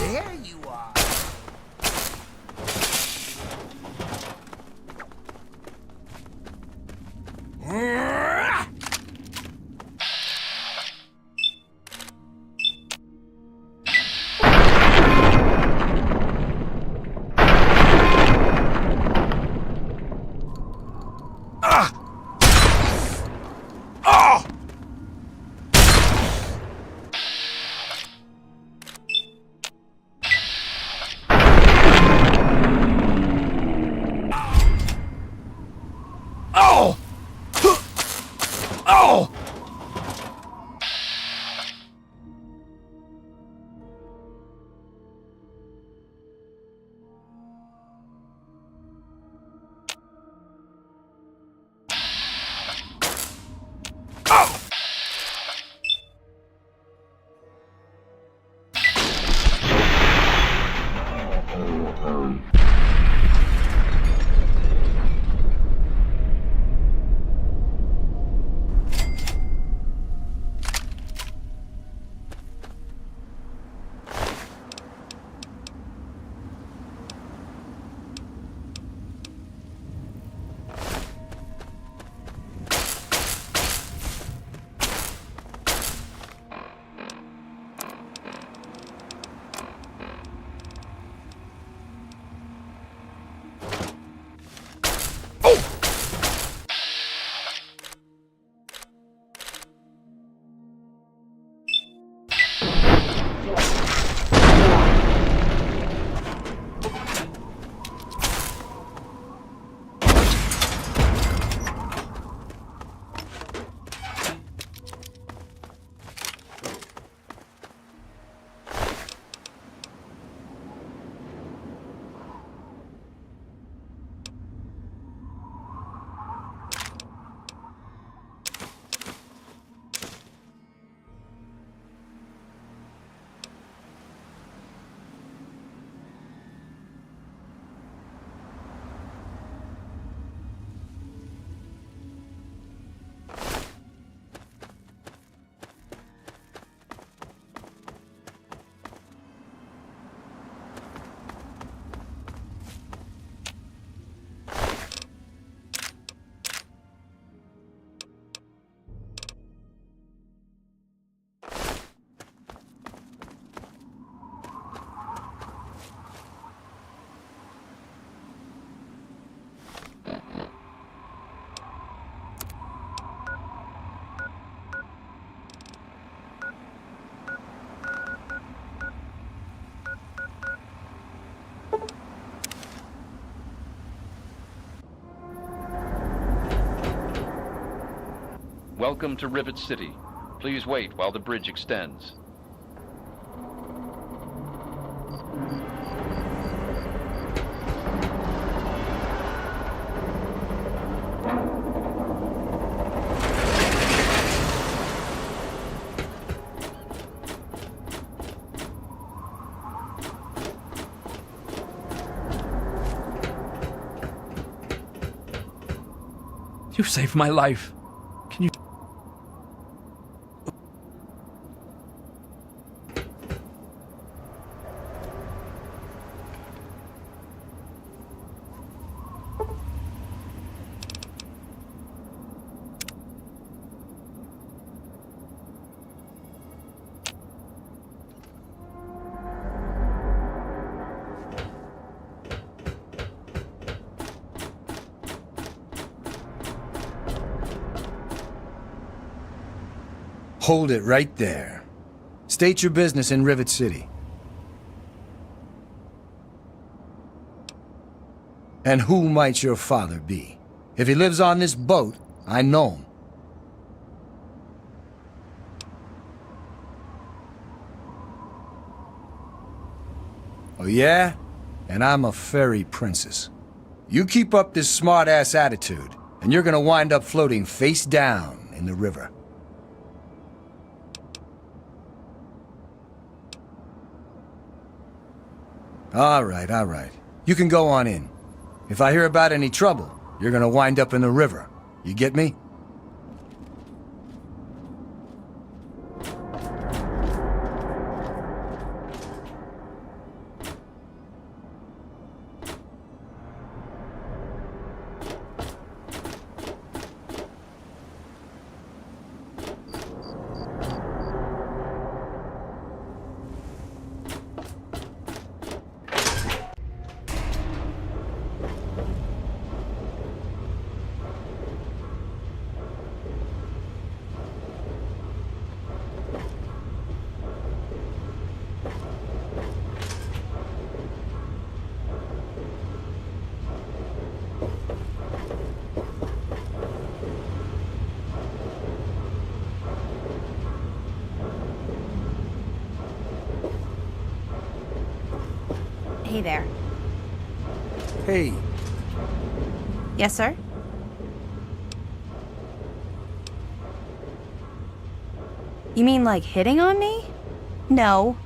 There you are. Oh! Oh! Welcome to Rivet City. Please wait while the bridge extends. You saved my life. Can you... Hold it right there. State your business in Rivet City. And who might your father be? If he lives on this boat, I know him. Oh yeah? And I'm a fairy princess. You keep up this smart-ass attitude, and you're gonna wind up floating face down in the river. All right. You can go on in. If I hear about any trouble, you're gonna wind up in the river. You get me? Hey there. Hey, Yes, sir? You mean like hitting on me? No.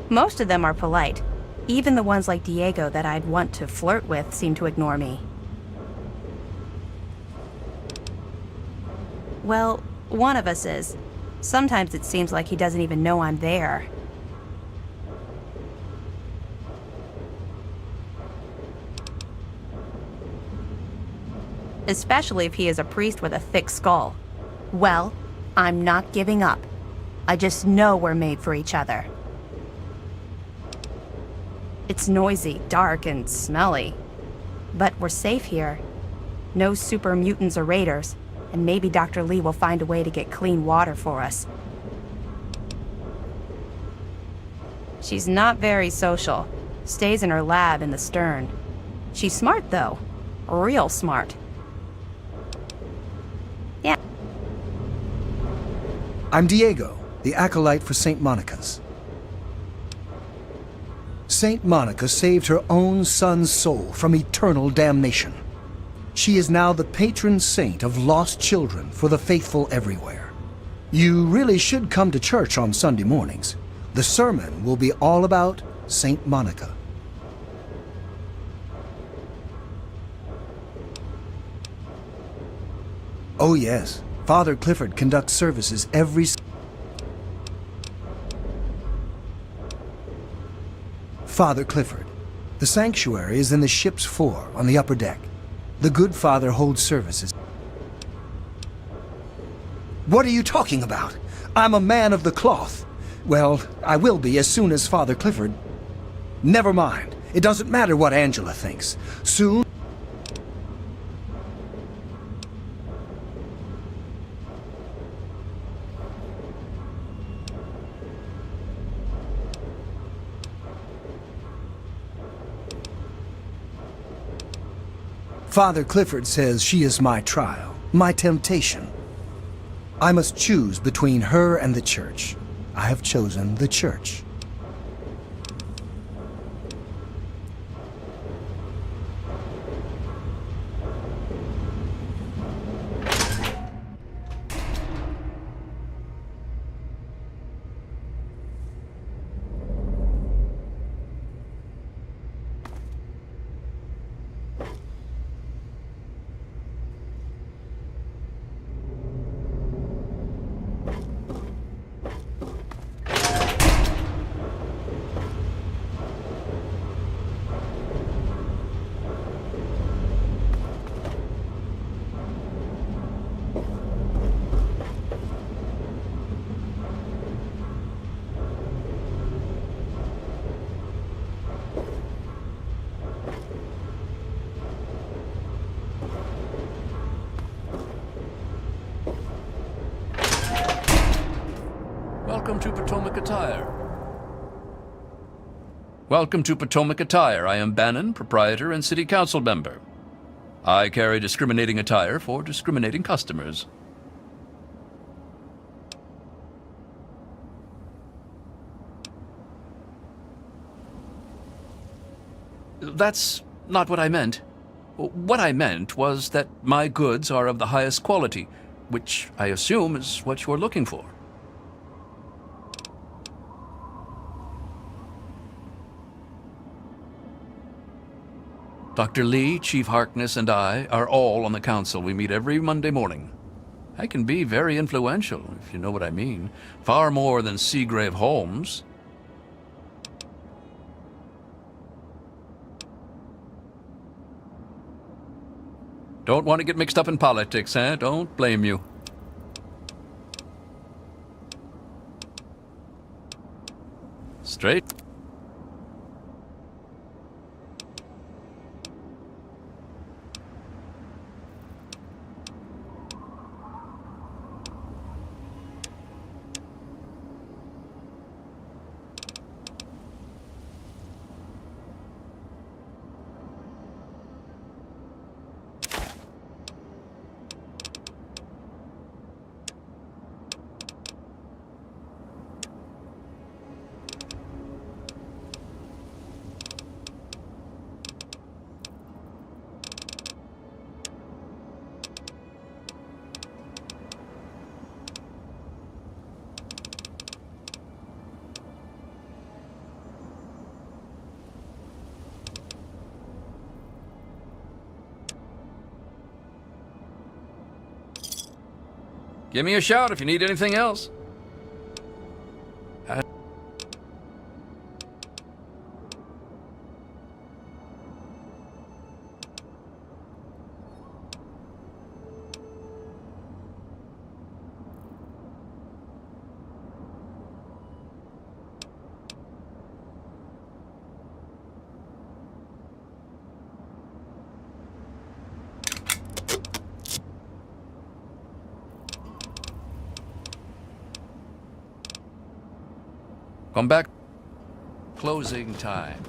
Most of them are polite. Even the ones like Diego that I'd want to flirt with seem to ignore me. Well, one of us is. Sometimes it seems like he doesn't even know I'm there. Especially if he is a priest with a thick skull. Well, I'm not giving up. I just know we're made for each other. It's noisy, dark, and smelly. But we're safe here. No super mutants or raiders, and maybe Dr. Lee will find a way to get clean water for us. She's not very social. Stays in her lab in the stern. She's smart, though. Real smart. Yeah. I'm Diego, the acolyte for St. Monica's. St. Monica saved her own son's soul from eternal damnation. She is now the patron saint of lost children for the faithful everywhere. You really should come to church on Sunday mornings. The sermon will be all about St. Monica. Oh yes, Father Clifford conducts services every Father Clifford. The sanctuary is in the ship's fore on the upper deck. The good father holds services. What are you talking about? I'm a man of the cloth. Well, I will be as soon as Father Clifford. Never mind. It doesn't matter what Angela thinks. Soon... Father Clifford says she is my trial, my temptation. I must choose between her and the church. I have chosen the church. Welcome to Potomac Attire. Welcome to Potomac Attire. I am Bannon, proprietor and city council member. I carry discriminating attire for discriminating customers. That's not what I meant. What I meant was that my goods are of the highest quality, which I assume is what you're looking for. Dr. Lee, Chief Harkness, and I are all on the council. We meet every Monday morning. I can be very influential, if you know what I mean. Far more than Seagrave Holmes. Don't want to get mixed up in politics, eh? Don't blame you. Straight. Give me a shout if you need anything else. Come back. Closing time.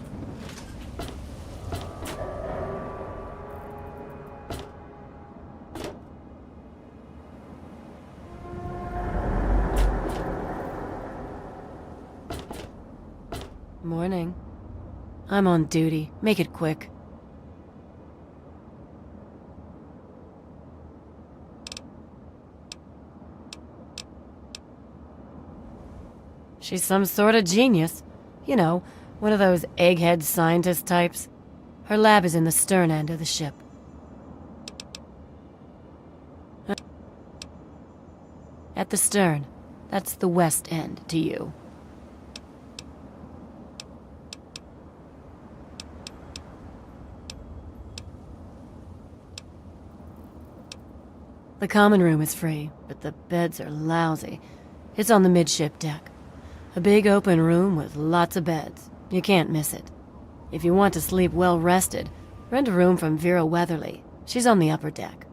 Morning. I'm on duty. Make it quick. She's some sort of genius. You know, one of those egghead scientist types. Her lab is in the stern end of the ship. At the stern. That's the west end to you. The common room is free, but the beds are lousy. It's on the midship deck. A big open room with lots of beds. You can't miss it. If you want to sleep well rested, rent a room from Vera Weatherly. She's on the upper deck.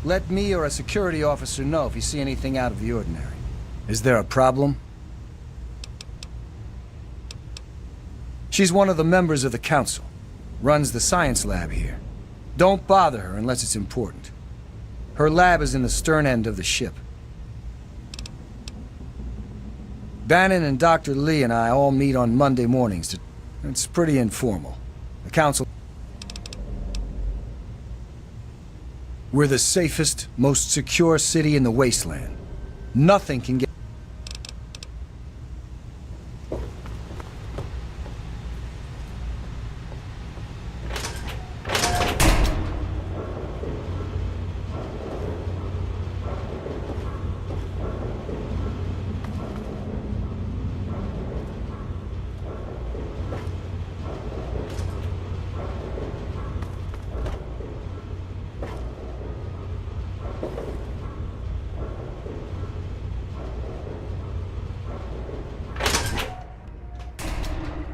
Let me or a security officer know if you see anything out of the ordinary. Is there a problem? She's one of the members of the council. Runs the science lab here. Don't bother her unless it's important. Her lab is in the stern end of the ship. Bannon and Dr. Lee and I all meet on Monday mornings. It's pretty informal. The council... We're the safest, most secure city in the wasteland. Nothing can get...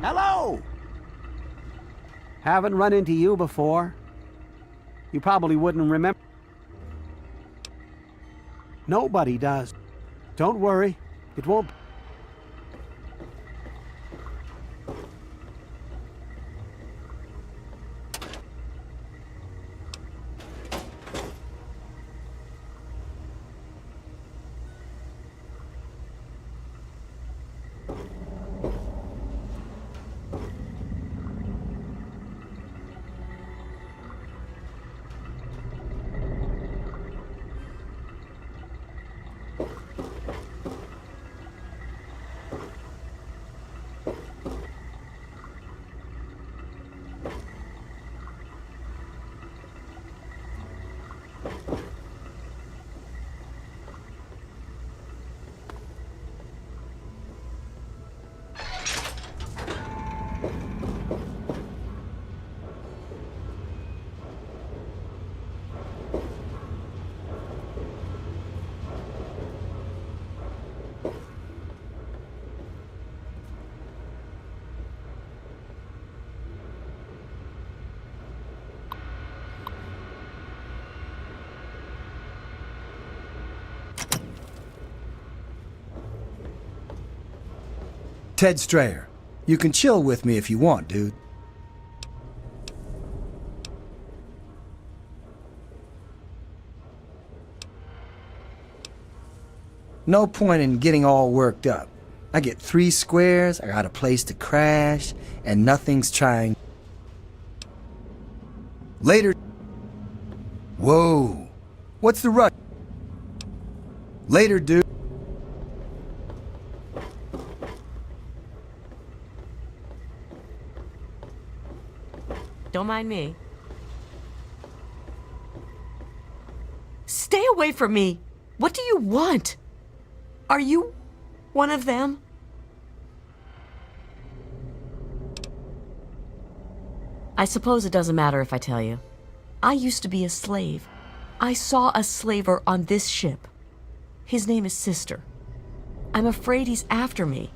Hello! Haven't run into you before. You probably wouldn't remember. Nobody does. Don't worry, it won't... Ted Strayer. You can chill with me if you want, dude. No point in getting all worked up. I get 3 squares, I got a place to crash, and nothing's trying. Later. Whoa. What's the rush? Later, dude. Don't mind me. Stay away from me! What do you want? Are you one of them? I suppose it doesn't matter if I tell you. I used to be a slave. I saw a slaver on this ship. His name is Sister. I'm afraid he's after me.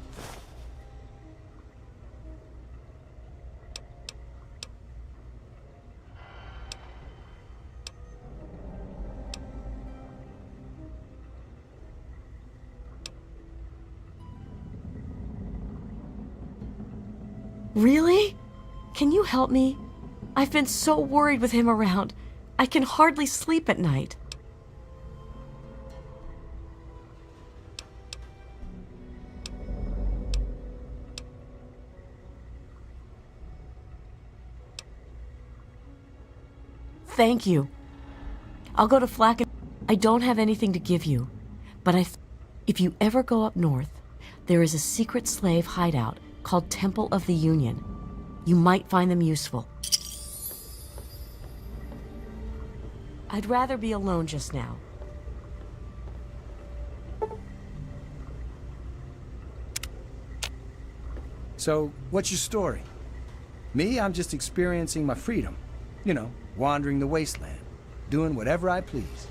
Really? Can you help me? I've been so worried with him around. I can hardly sleep at night. Thank you. I'll go to Flack. I don't have anything to give you, but if you ever go up north, there is a secret slave hideout called Temple of the Union. You might find them useful. I'd rather be alone just now. So, what's your story? Me, I'm just experiencing my freedom. You know, wandering the wasteland, doing whatever I please.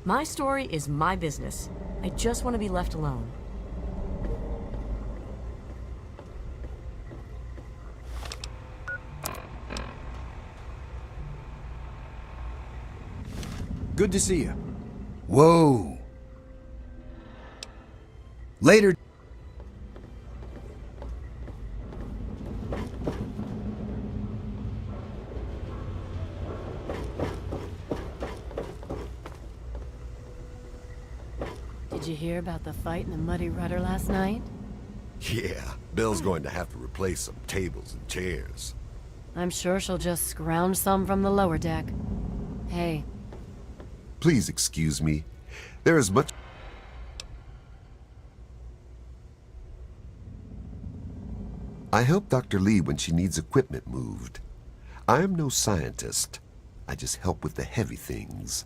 My story is my business. I just want to be left alone. Good to see you. Whoa. Later. Did you hear about the fight in the Muddy Rudder last night? Yeah, Bill's going to have to replace some tables and chairs. I'm sure she'll just scrounge some from the lower deck. Hey, Please excuse me. There is much... I help Dr. Lee when she needs equipment moved. I am no scientist. I just help with the heavy things.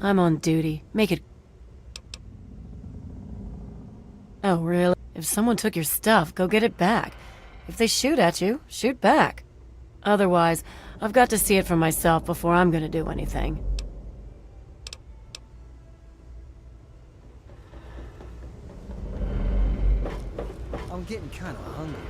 I'm on duty. Make it... Oh, really? If someone took your stuff, go get it back. If they shoot at you, shoot back. Otherwise, I've got to see it for myself before I'm gonna do anything. I'm getting kind of hungry.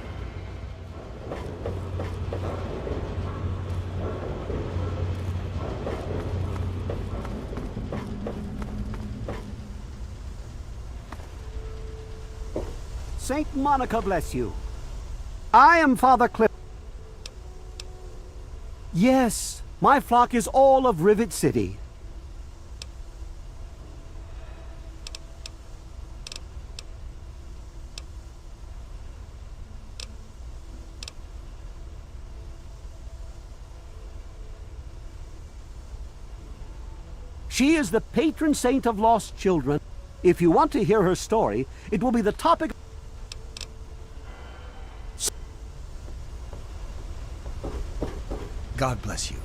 Saint Monica bless you. I am Father Cliff. Yes, my flock is all of Rivet City. She is the patron saint of lost children. If you want to hear her story, it will be the topic. God bless you.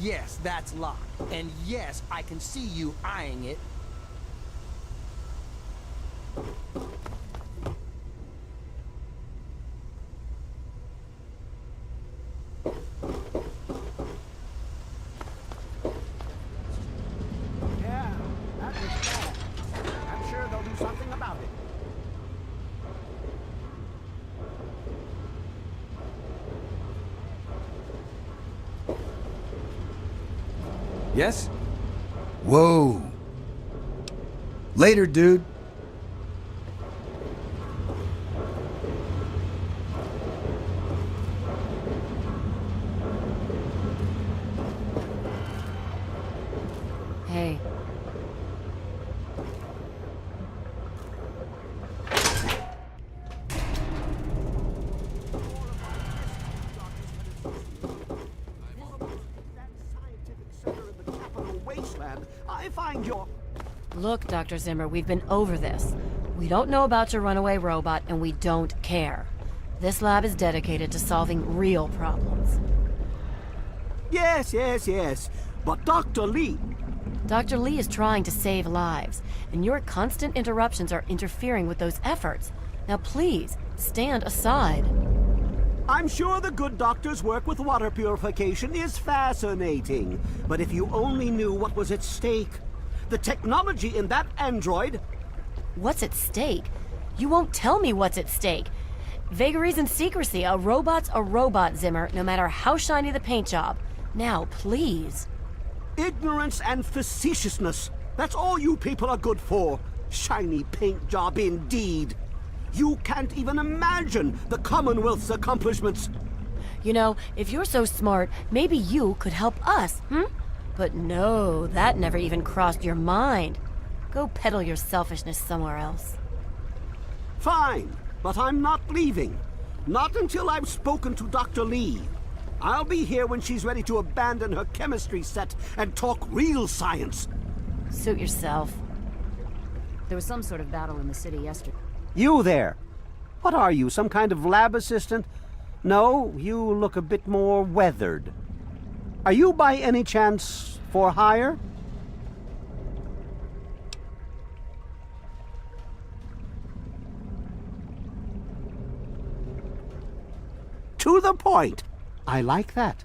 Yes, that's locked. And yes, I can see you eyeing it. Yeah, that was bad. I'm sure they'll do something about it. Yes? Whoa. Later, dude. Hey. I find your... Look, Dr. Zimmer, we've been over this. We don't know about your runaway robot, and we don't care. This lab is dedicated to solving real problems. Yes. But Dr. Lee... Dr. Lee is trying to save lives, and your constant interruptions are interfering with those efforts. Now please, stand aside. I'm sure the good doctor's work with water purification is fascinating. But if you only knew what was at stake. The technology in that android... What's at stake? You won't tell me what's at stake. Vagaries and secrecy. A robot's a robot, Zimmer, no matter how shiny the paint job. Now, please. Ignorance and facetiousness. That's all you people are good for. Shiny paint job indeed. You can't even imagine the Commonwealth's accomplishments. You know, if you're so smart, maybe you could help us, But no, that never even crossed your mind. Go peddle your selfishness somewhere else. Fine, but I'm not leaving. Not until I've spoken to Dr. Lee. I'll be here when she's ready to abandon her chemistry set and talk real science. Suit yourself. There was some sort of battle in the city yesterday. You there. What are you, some kind of lab assistant? No, you look a bit more weathered. Are you by any chance for hire? To the point. I like that.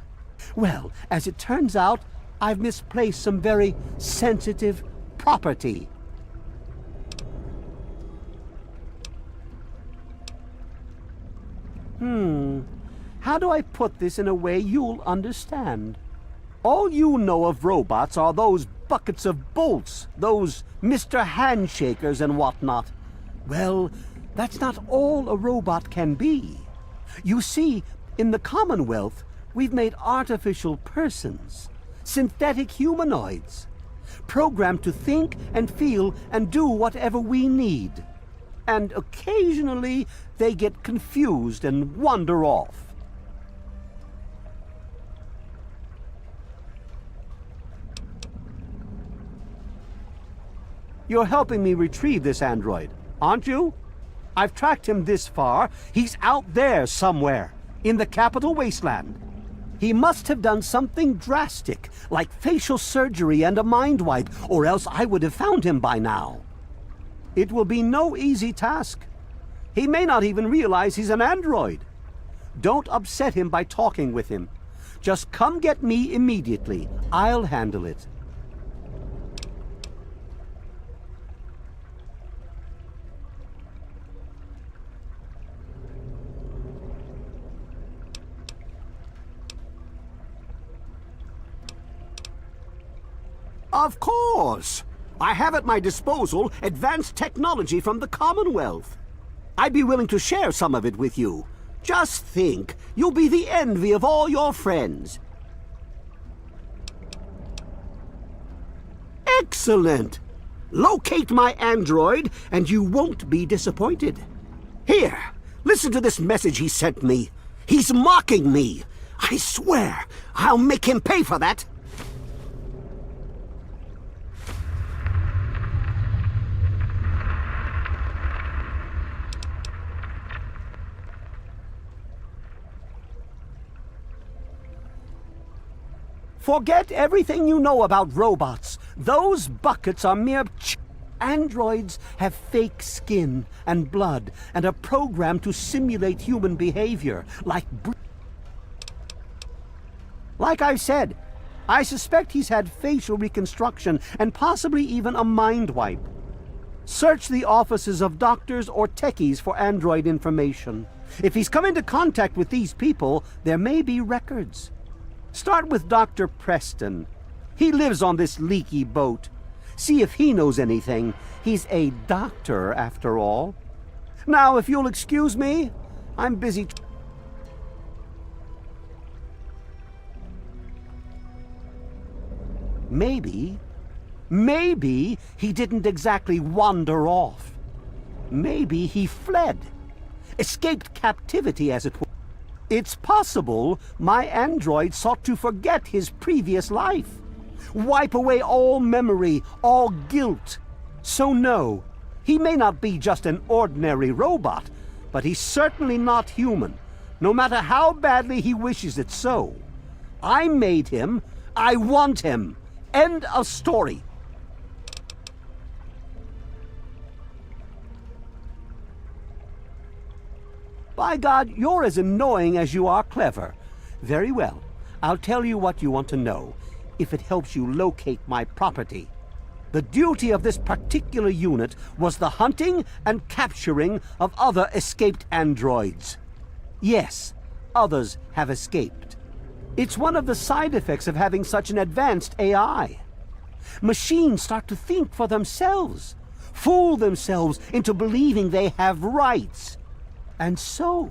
Well, as it turns out, I've misplaced some very sensitive property. How do I put this in a way you'll understand? All you know of robots are those buckets of bolts, those Mr. Handshakers and whatnot. Well, that's not all a robot can be. You see, in the Commonwealth, we've made artificial persons, synthetic humanoids, programmed to think and feel and do whatever we need. And occasionally, they get confused and wander off. You're helping me retrieve this android, aren't you? I've tracked him this far. He's out there somewhere, in the capital wasteland. He must have done something drastic, like facial surgery and a mind wipe, or else I would have found him by now. It will be no easy task. He may not even realize he's an android. Don't upset him by talking with him. Just come get me immediately. I'll handle it. Of course! I have at my disposal advanced technology from the Commonwealth. I'd be willing to share some of it with you. Just think, you'll be the envy of all your friends. Excellent! Locate my android, and you won't be disappointed. Here, listen to this message he sent me. He's mocking me. I swear, I'll make him pay for that. Forget everything you know about robots. Those buckets are mere androids have fake skin and blood and are programmed to simulate human behavior, like I've said, I suspect he's had facial reconstruction and possibly even a mind wipe. Search the offices of doctors or techies for android information. If he's come into contact with these people, there may be records. Start with Dr. Preston. He lives on this leaky boat. See if he knows anything. He's a doctor, after all. Now, if you'll excuse me, I'm busy. Maybe he didn't exactly wander off. Maybe he fled. Escaped captivity, as it were. It's possible my android sought to forget his previous life. Wipe away all memory, all guilt. So no, he may not be just an ordinary robot, but he's certainly not human, no matter how badly he wishes it so. I made him. I want him. End of story. By God, you're as annoying as you are clever. Very well. I'll tell you what you want to know, if it helps you locate my property. The duty of this particular unit was the hunting and capturing of other escaped androids. Yes, others have escaped. It's one of the side effects of having such an advanced AI. Machines start to think for themselves, fool themselves into believing they have rights. And so,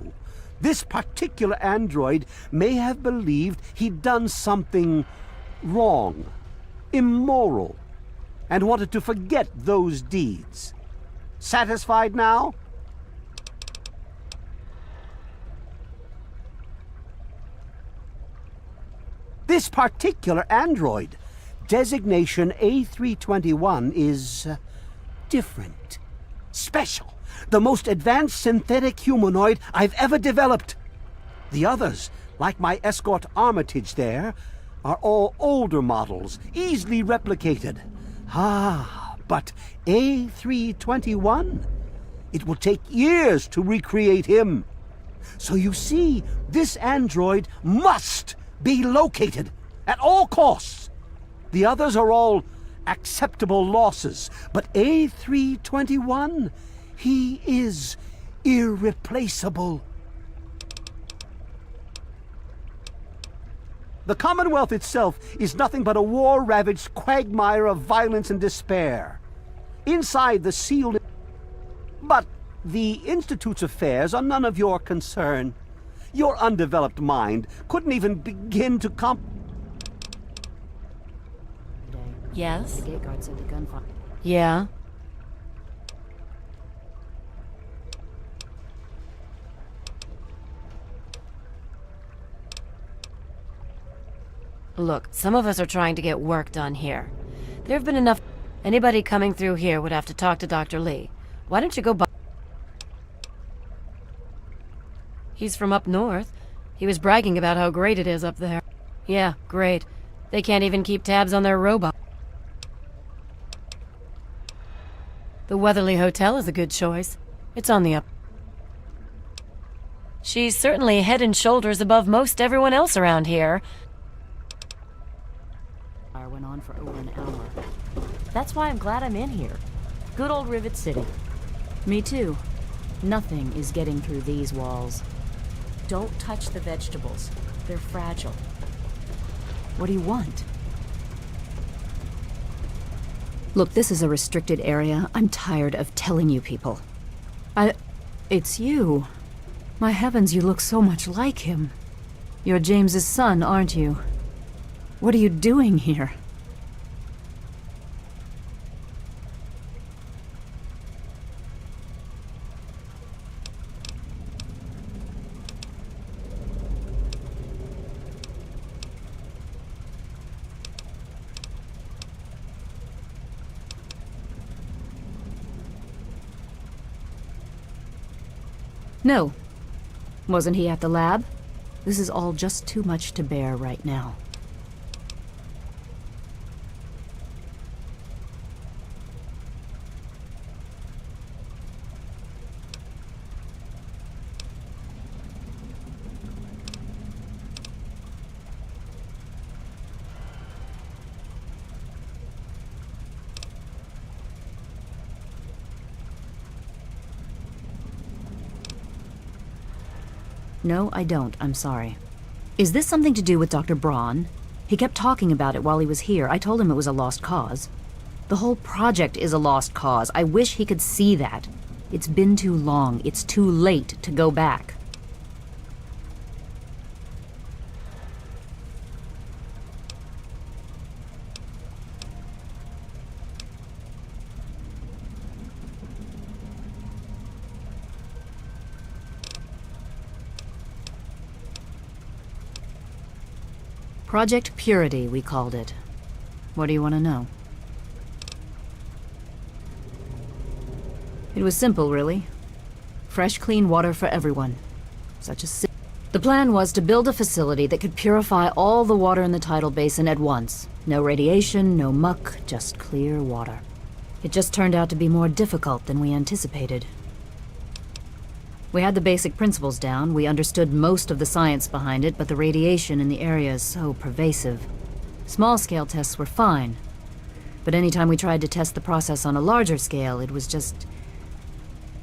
this particular android may have believed he'd done something wrong, immoral, and wanted to forget those deeds. Satisfied now? This particular android, designation A321, is different, special. The most advanced synthetic humanoid I've ever developed. The others, like my escort Armitage there, are all older models, easily replicated. But A321? It will take years to recreate him. So you see, this android must be located at all costs. The others are all acceptable losses, but A321... he is irreplaceable. The Commonwealth itself is nothing but a war-ravaged quagmire of violence and despair. Inside the sealed... But the Institute's affairs are none of your concern. Your undeveloped mind couldn't even begin to The Yes? gate guard said the gunfire. Yeah? Look, some of us are trying to get work done here. There have been enough... Anybody coming through here would have to talk to Dr. Lee. Why don't you go by... He's from up north. He was bragging about how great it is up there. Yeah, great. They can't even keep tabs on their robot. The Weatherly Hotel is a good choice. It's on the up. She's certainly head and shoulders above most everyone else around here. Fire went on for over an hour. That's why I'm glad I'm in here. Good old Rivet City. Me too. Nothing is getting through these walls. Don't touch the vegetables. They're fragile. What do you want? Look, this is a restricted area. I'm tired of telling you people. It's you. My heavens, you look so much like him. You're James's son, aren't you? What are you doing here? No. Wasn't he at the lab? This is all just too much to bear right now. No, I don't. I'm sorry. Is this something to do with Dr. Braun? He kept talking about it while he was here. I told him it was a lost cause. The whole project is a lost cause. I wish he could see that. It's been too long. It's too late to go back. Project Purity, we called it. What do you want to know? It was simple, really. Fresh, clean water for everyone. Such a The plan was to build a facility that could purify all the water in the tidal basin at once. No radiation, no muck, just clear water. It just turned out to be more difficult than we anticipated. We had the basic principles down, we understood most of the science behind it, but the radiation in the area is so pervasive. Small-scale tests were fine, but anytime we tried to test the process on a larger scale, it was just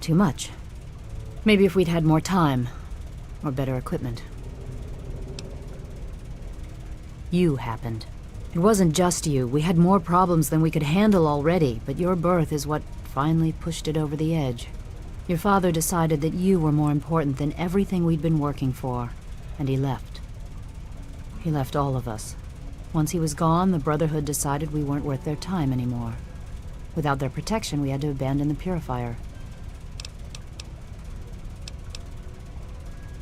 too much. Maybe if we'd had more time, or better equipment. You happened. It wasn't just you. We had more problems than we could handle already, but your birth is what finally pushed it over the edge. Your father decided that you were more important than everything we'd been working for, and he left. He left all of us. Once he was gone, the Brotherhood decided we weren't worth their time anymore. Without their protection, we had to abandon the Purifier.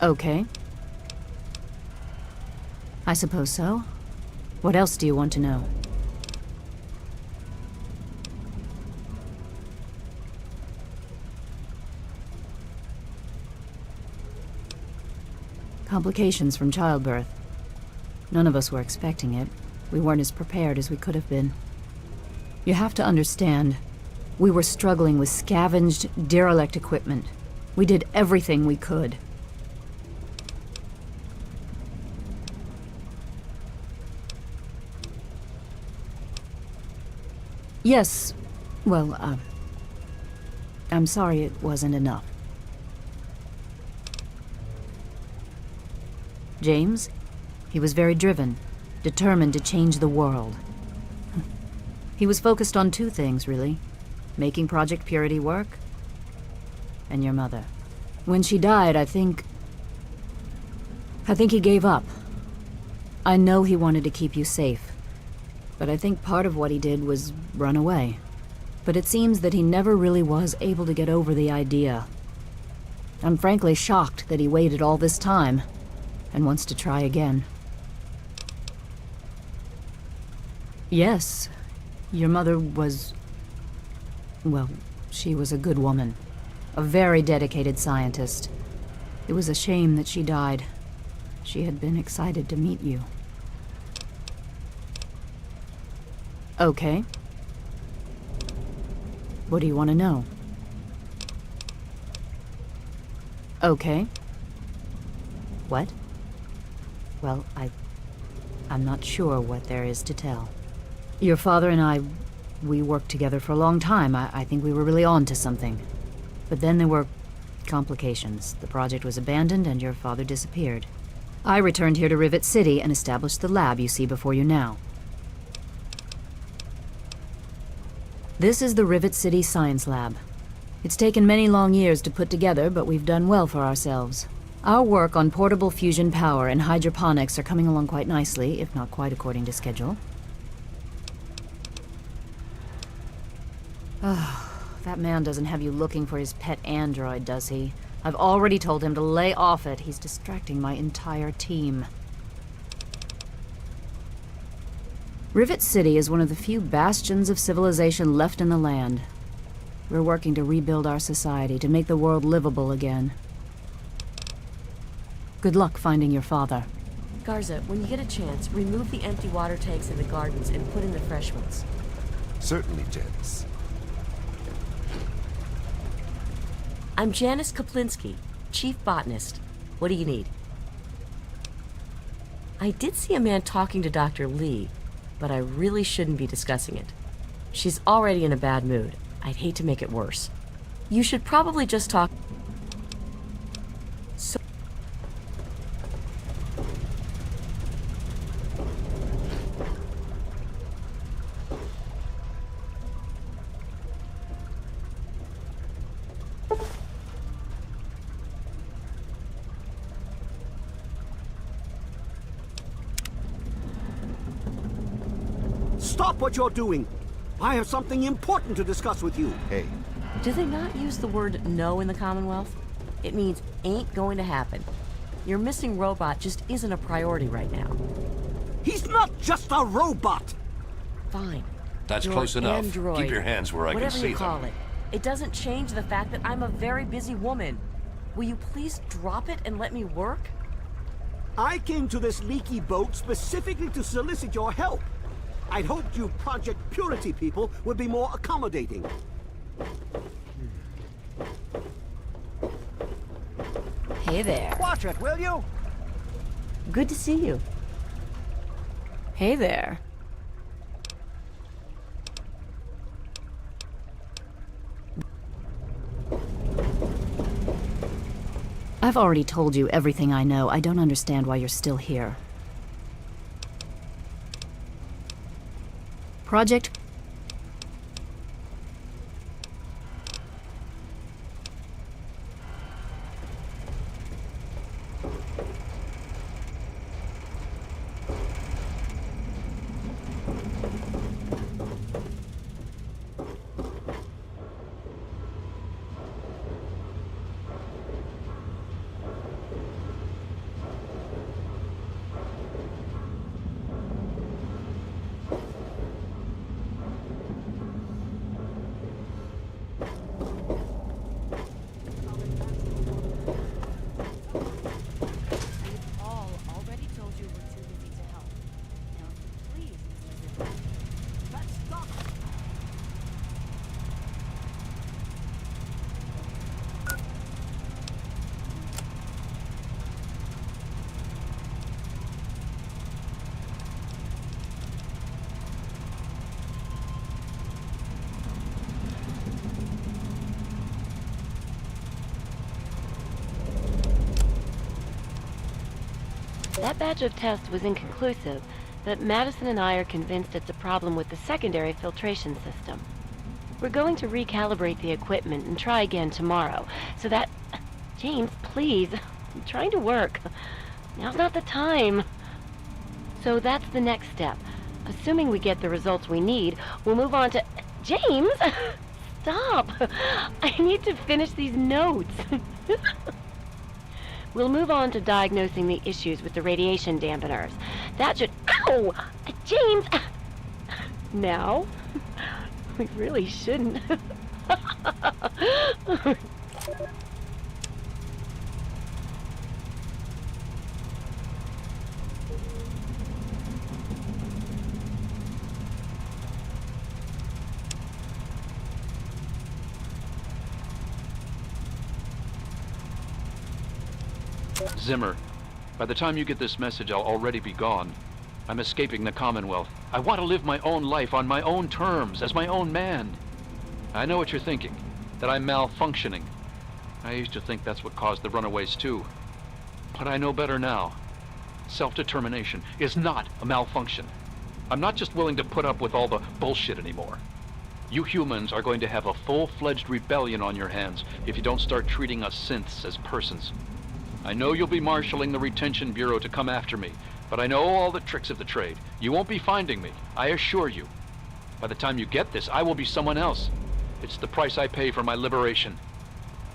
Okay. I suppose so. What else do you want to know? Complications from childbirth. None of us were expecting it. We weren't as prepared as we could have been. You have to understand, we were struggling with scavenged, derelict equipment. We did everything we could. Yes, well, I'm sorry it wasn't enough. James? He was very driven, determined to change the world. He was focused on two things, really. Making Project Purity work, and your mother. When she died, I think he gave up. I know he wanted to keep you safe, but I think part of what he did was run away. But it seems that he never really was able to get over the idea. I'm frankly shocked that he waited all this time, and wants to try again. Yes, your mother was... well, she was a good woman. A very dedicated scientist. It was a shame that she died. She had been excited to meet you. Okay. What do you want to know? Okay. What? Well, I'm not sure what there is to tell. Your father and I, we worked together for a long time. I think we were really on to something. But then there were complications. The project was abandoned and your father disappeared. I returned here to Rivet City and established the lab you see before you now. This is the Rivet City Science Lab. It's taken many long years to put together, but we've done well for ourselves. Our work on portable fusion power and hydroponics are coming along quite nicely, if not quite according to schedule. Oh, that man doesn't have you looking for his pet android, does he? I've already told him to lay off it. He's distracting my entire team. Rivet City is one of the few bastions of civilization left in the land. We're working to rebuild our society, to make the world livable again. Good luck finding your father. Garza, when you get a chance, remove the empty water tanks in the gardens and put in the fresh ones. Certainly, Janice. I'm Janice Kaplinsky, Chief Botanist. What do you need? I did see a man talking to Dr. Lee, but I really shouldn't be discussing it. She's already in a bad mood. I'd hate to make it worse. You should probably just talk... Stop what you're doing! I have something important to discuss with you. Hey, Do they not use the word no in the Commonwealth? It means ain't going to happen. Your missing robot just isn't a priority right now. He's not just a robot! Fine. That's Your close enough. android, Keep your hands where I can whatever see you call them. it doesn't change the fact that I'm a very busy woman. Will you please drop it and let me work? I came to this leaky boat specifically to solicit your help. I'd hoped you Project Purity people would be more accommodating. Hey there. Watch it, will you? Good to see you. Hey there. I've already told you everything I know. I don't understand why you're still here. Project... That batch of tests was inconclusive, but Madison and I are convinced it's a problem with the secondary filtration system. We're going to recalibrate the equipment and try again tomorrow, so that... James, please. I'm trying to work. Now's not the time. So that's the next step. Assuming we get the results we need, we'll move on to... James! Stop! I need to finish these notes. We'll move on to diagnosing the issues with the radiation dampeners. That should... Ow! James! Now? We really shouldn't. Zimmer, by the time you get this message, I'll already be gone. I'm escaping the Commonwealth. I want to live my own life on my own terms, as my own man. I know what you're thinking, that I'm malfunctioning. I used to think that's what caused the runaways too. But I know better now. Self-determination is not a malfunction. I'm not just willing to put up with all the bullshit anymore. You humans are going to have a full-fledged rebellion on your hands if you don't start treating us synths as persons. I know you'll be marshaling the Retention Bureau to come after me, but I know all the tricks of the trade. You won't be finding me, I assure you. By the time you get this, I will be someone else. It's the price I pay for my liberation.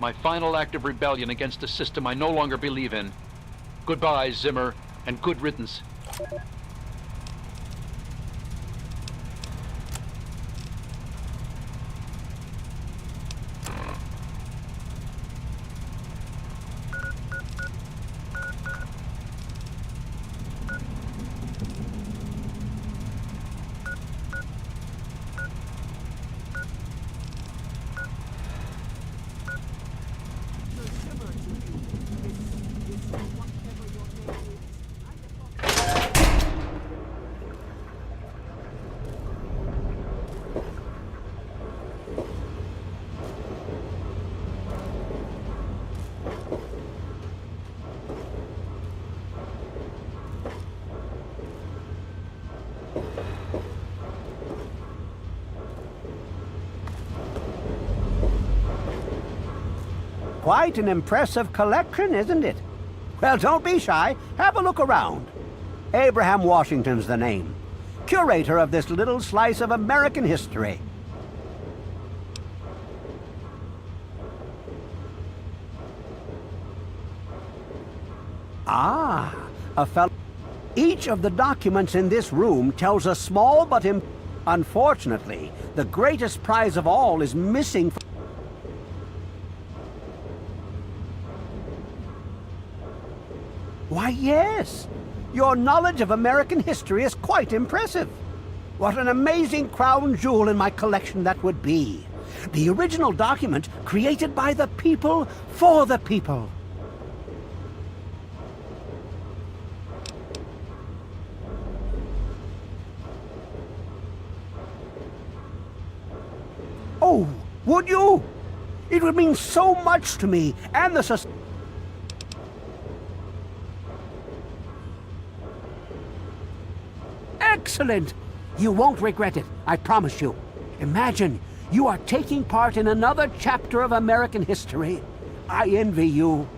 My final act of rebellion against a system I no longer believe in. Goodbye, Zimmer, and good riddance. Quite an impressive collection, isn't it? Well, don't be shy. Have a look around. Abraham Washington's the name. Curator of this little slice of American history. Ah, a fellow. Each of the documents in this room tells a small but unfortunately, the greatest prize of all is missing. Why, yes. Your knowledge of American history is quite impressive. What an amazing crown jewel in my collection that would be. The original document created by the people for the people. Oh, would you? It would mean so much to me and the society. Excellent! You won't regret it, I promise you. Imagine, you are taking part in another chapter of American history. I envy you.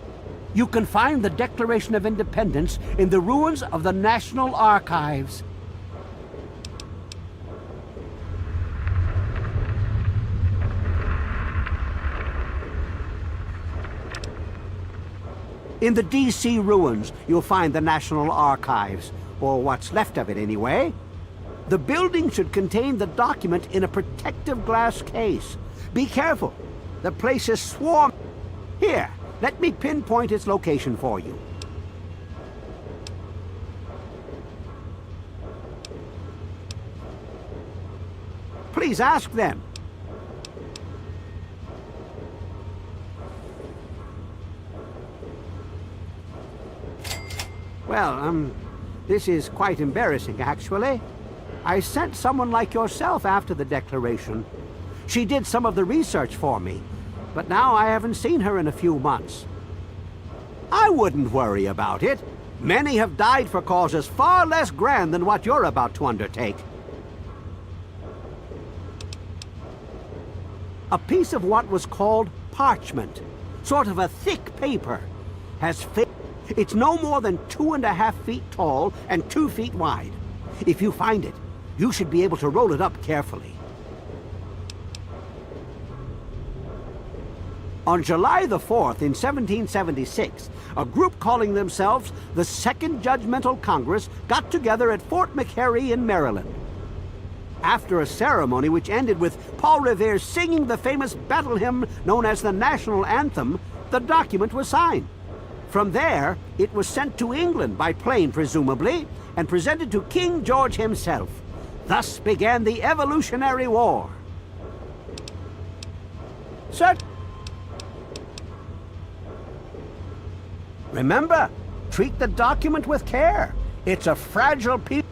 You can find the Declaration of Independence in the ruins of the National Archives. In the D.C. ruins, you'll find the National Archives, or what's left of it anyway. The building should contain the document in a protective glass case. Be careful. The place is swarming. Here, let me pinpoint its location for you. Please ask them. Well, this is quite embarrassing, actually. I sent someone like yourself after the Declaration. She did some of the research for me, but now I haven't seen her in a few months. I wouldn't worry about it. Many have died for causes far less grand than what you're about to undertake. A piece of what was called parchment, sort of a thick paper, has failed. It's no more than 2.5 feet tall and 2 feet wide. If you find it, you should be able to roll it up carefully. On July the 4th in 1776, a group calling themselves the Second Judgmental Congress got together at Fort McHenry in Maryland. After a ceremony which ended with Paul Revere singing the famous battle hymn known as the National Anthem, the document was signed. From there, it was sent to England by plane, presumably, and presented to King George himself. Thus began the Evolutionary War. Sir, remember, treat the document with care. It's a fragile piece.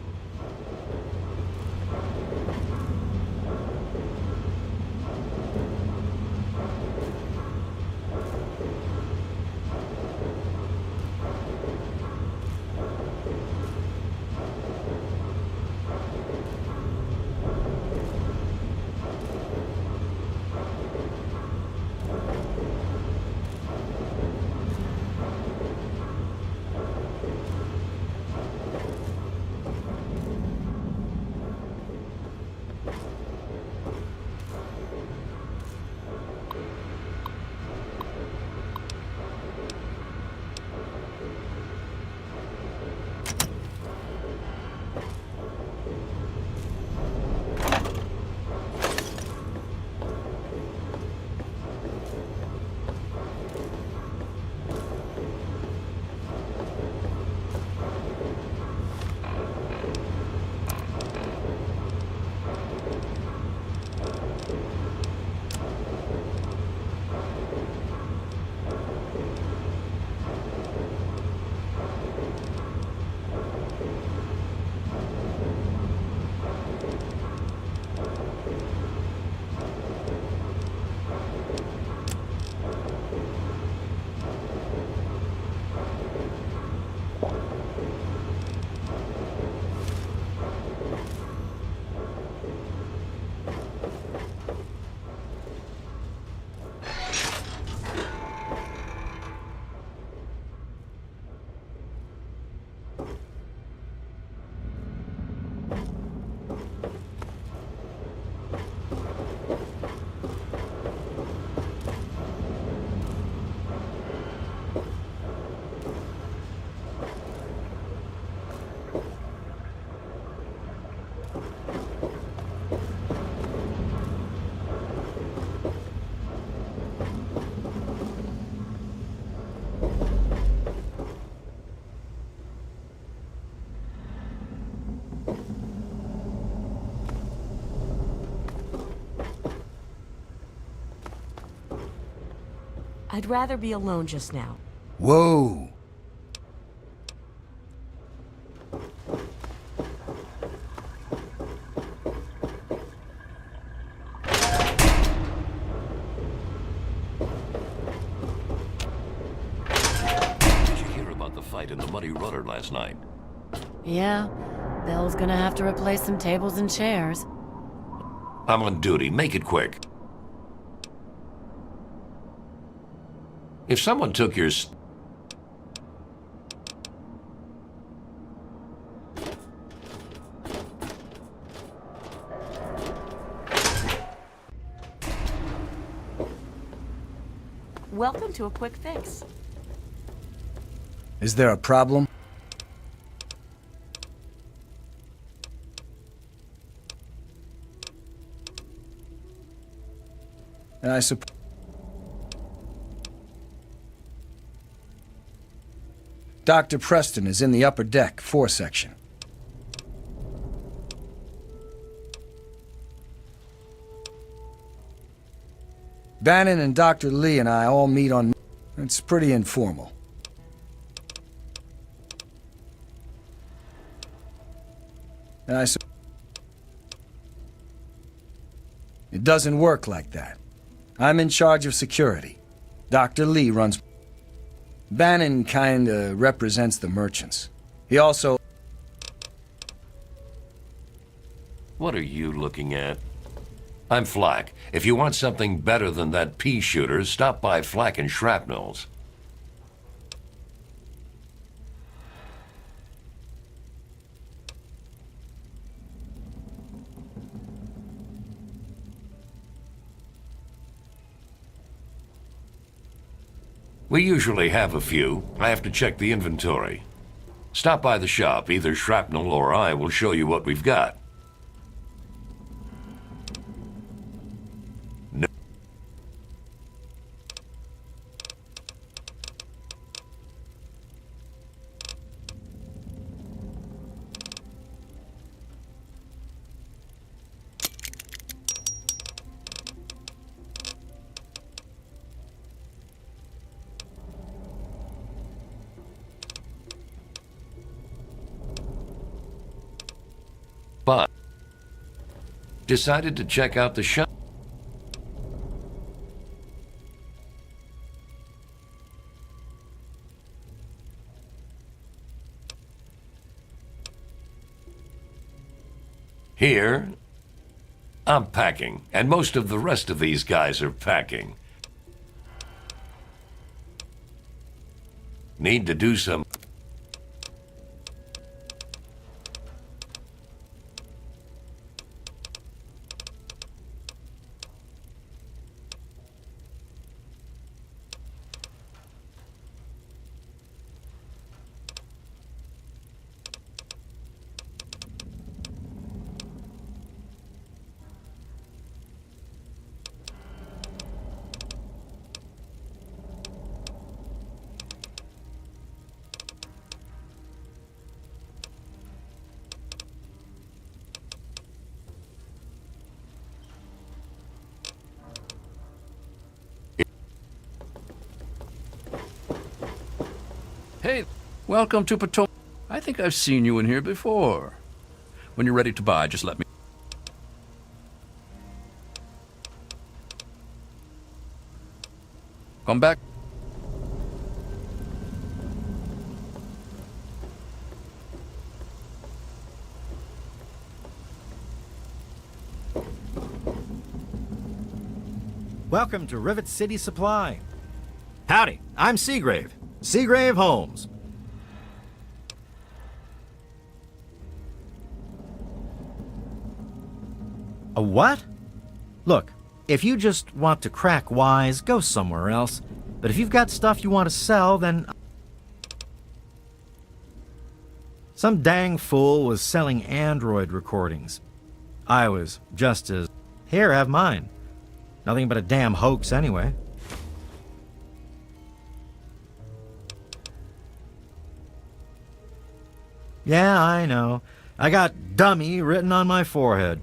I'd rather be alone just now. Whoa. Did you hear about the fight in the Muddy Rudder last night? Yeah, Bill's gonna have to replace some tables and chairs. I'm on duty. Make it quick. If someone took your... Welcome to a quick fix. Is there a problem? And I suppose... Dr. Preston is in the upper deck, 4 section. Bannon and Dr. Lee and I all meet on... It's pretty informal. And I suppose... It doesn't work like that. I'm in charge of security. Dr. Lee runs... Bannon kinda represents the merchants. He also... What are you looking at? I'm Flack. If you want something better than that pea shooter, stop by Flack and Shrapnel's. We usually have a few. I have to check the inventory. Stop by the shop. Either Shrapnel or I will show you what we've got. No. But decided to check out the shop. Here, I'm packing, and most of the rest of these guys are packing. Need to do some... Hey, welcome to Potomac. I think I've seen you in here before. When you're ready to buy, just let me... Come back. Welcome to Rivet City Supply. Howdy, I'm Seagrave. Seagrave Holmes. A what? Look, if you just want to crack wise, go somewhere else. But if you've got stuff you want to sell, then... Some dang fool was selling Android recordings. I was just as... Here, have mine. Nothing but a damn hoax anyway. Yeah, I know. I got dummy written on my forehead.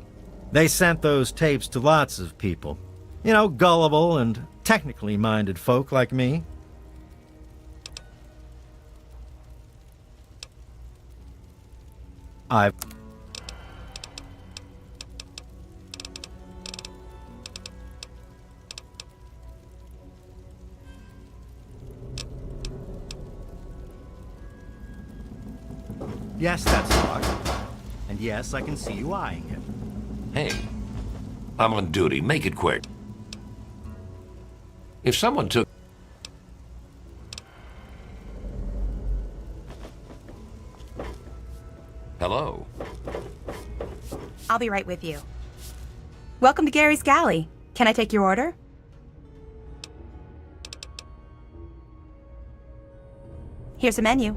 They sent those tapes to lots of people. You know, gullible and technically minded folk like me. I've... Yes, that's locked. And yes, I can see you eyeing it. Hey, I'm on duty. Make it quick. If someone took... Hello? I'll be right with you. Welcome to Gary's Galley. Can I take your order? Here's a menu.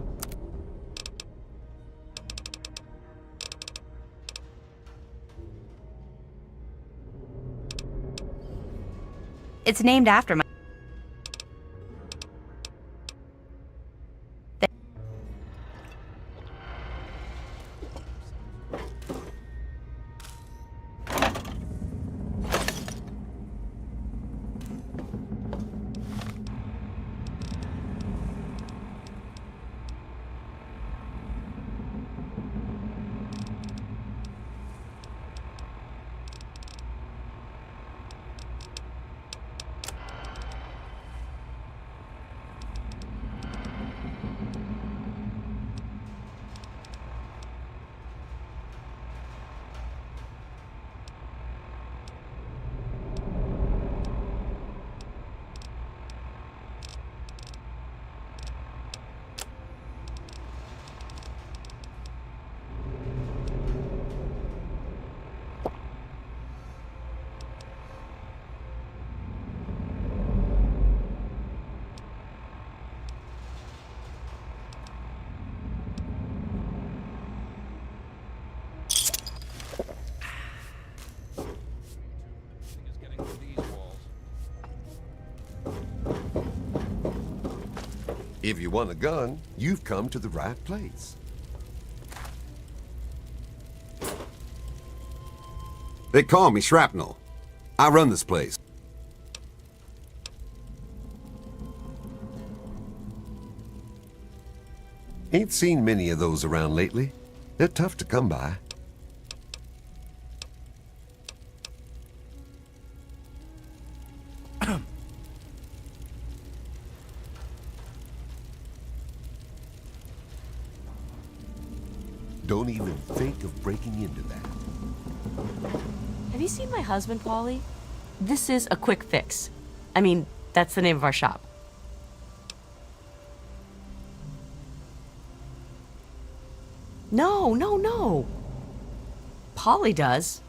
It's named after my... If you want a gun, you've come to the right place. They call me Shrapnel. I run this place. Ain't seen many of those around lately. They're tough to come by. Don't even think of breaking into that. Have you seen my husband, Polly? This is a quick fix. I mean, that's the name of our shop. No, no, no. Polly does.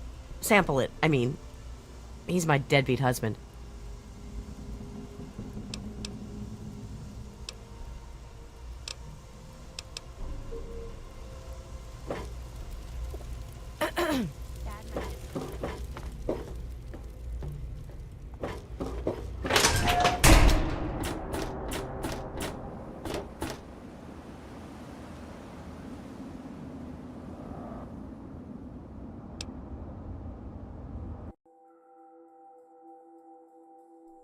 Sample it, I mean. He's my deadbeat husband.